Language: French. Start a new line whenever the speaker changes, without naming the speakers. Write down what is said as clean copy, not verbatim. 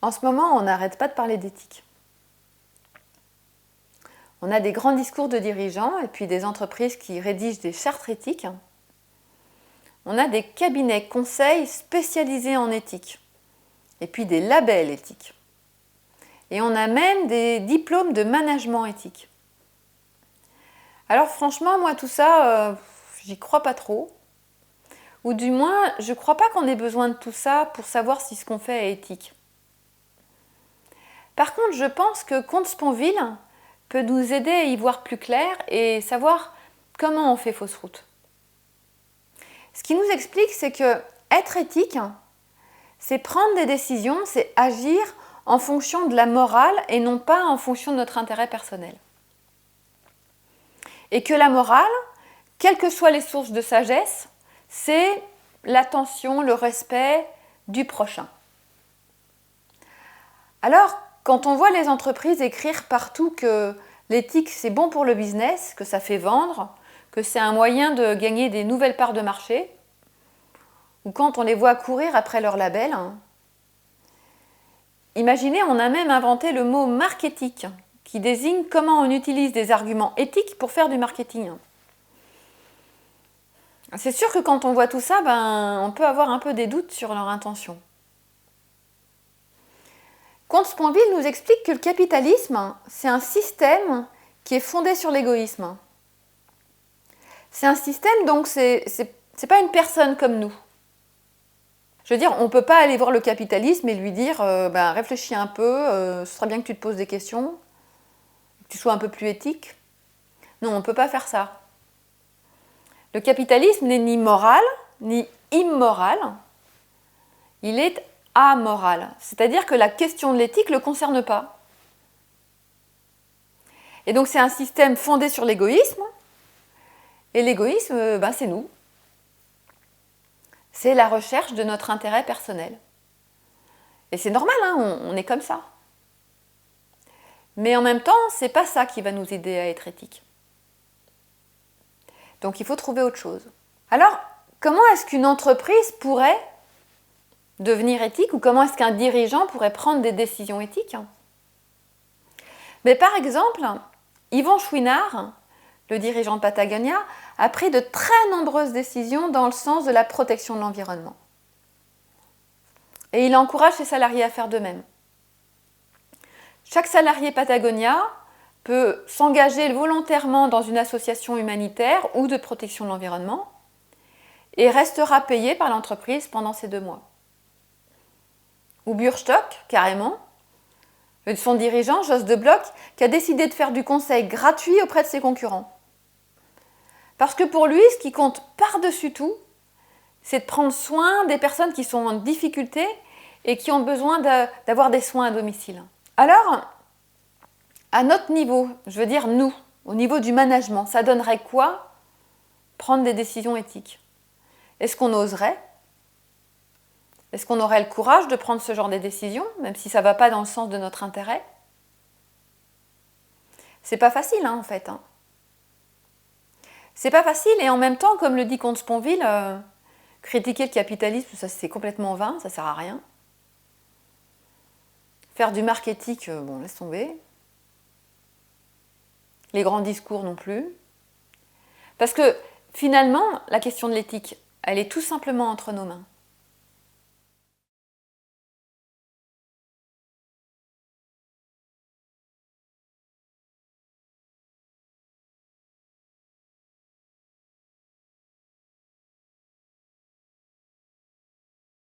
En ce moment, on n'arrête pas de parler d'éthique. On a des grands discours de dirigeants et puis des entreprises qui rédigent des chartes éthiques. On a des cabinets conseils spécialisés en éthique et puis des labels éthiques. Et on a même des diplômes de management éthique. Alors franchement, moi tout ça, j'y crois pas trop. Ou du moins, je ne crois pas qu'on ait besoin de tout ça pour savoir si ce qu'on fait est éthique. Par contre, je pense que Comte Sponville peut nous aider à y voir plus clair et savoir comment on fait fausse route. Ce qu'il nous explique, c'est que être éthique, c'est prendre des décisions, c'est agir en fonction de la morale et non pas en fonction de notre intérêt personnel. Et que la morale, quelles que soient les sources de sagesse, c'est l'attention, le respect du prochain. Alors, quand on voit les entreprises écrire partout que l'éthique c'est bon pour le business, que ça fait vendre, que c'est un moyen de gagner des nouvelles parts de marché, ou quand on les voit courir après leur label, imaginez, on a même inventé le mot marketing, qui désigne comment on utilise des arguments éthiques pour faire du marketing. C'est sûr que quand on voit tout ça, on peut avoir un peu des doutes sur leur intention. Comte Sponville nous explique que le capitalisme, c'est un système qui est fondé sur l'égoïsme. C'est un système, donc c'est pas une personne comme nous. Je veux dire, on ne peut pas aller voir le capitalisme et lui dire réfléchis un peu, ce serait bien que tu te poses des questions, que tu sois un peu plus éthique. Non, on ne peut pas faire ça. Le capitalisme n'est ni moral, ni immoral. Il est amoral. C'est-à-dire que la question de l'éthique ne le concerne pas. Et donc c'est un système fondé sur l'égoïsme. Et l'égoïsme, c'est nous. C'est la recherche de notre intérêt personnel. Et c'est normal, on est comme ça. Mais en même temps, c'est pas ça qui va nous aider à être éthique. Donc il faut trouver autre chose. Alors, comment est-ce qu'une entreprise pourrait devenir éthique ou comment est-ce qu'un dirigeant pourrait prendre des décisions éthiques? Mais par exemple, Yvon Chouinard, le dirigeant de Patagonia, a pris de très nombreuses décisions dans le sens de la protection de l'environnement. Et il encourage ses salariés à faire de même. Chaque salarié Patagonia peut s'engager volontairement dans une association humanitaire ou de protection de l'environnement et restera payé par l'entreprise pendant ces 2 mois. Ou Burstock, carrément, son dirigeant, Jos de Blok, qui a décidé de faire du conseil gratuit auprès de ses concurrents. Parce que pour lui, ce qui compte par-dessus tout, c'est de prendre soin des personnes qui sont en difficulté et qui ont besoin d'avoir des soins à domicile. Alors, à notre niveau, je veux dire nous, au niveau du management, ça donnerait quoi prendre des décisions éthiques? Est-ce qu'on oserait? Est-ce qu'on aurait le courage de prendre ce genre de décisions, même si ça ne va pas dans le sens de notre intérêt? C'est pas facile, en fait. C'est pas facile, et en même temps, comme le dit Comte Sponville, critiquer le capitalisme, ça c'est complètement vain, ça sert à rien. Faire du marketing, laisse tomber. Les grands discours non plus. Parce que finalement, la question de l'éthique, elle est tout simplement entre nos mains.